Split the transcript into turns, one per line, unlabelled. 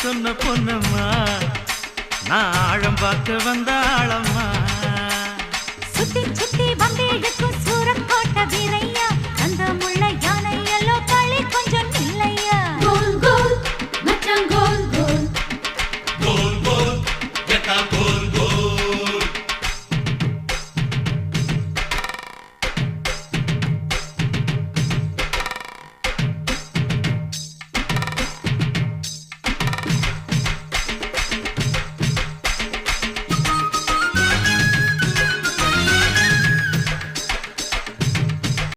சொன்ன பொன்னம்மா நான் ஆழம் பார்க்க வந்த ஆளம்மா
சுத்தி சுத்தி வந்து இழுக்கும் சூரக்கோட்டை வீர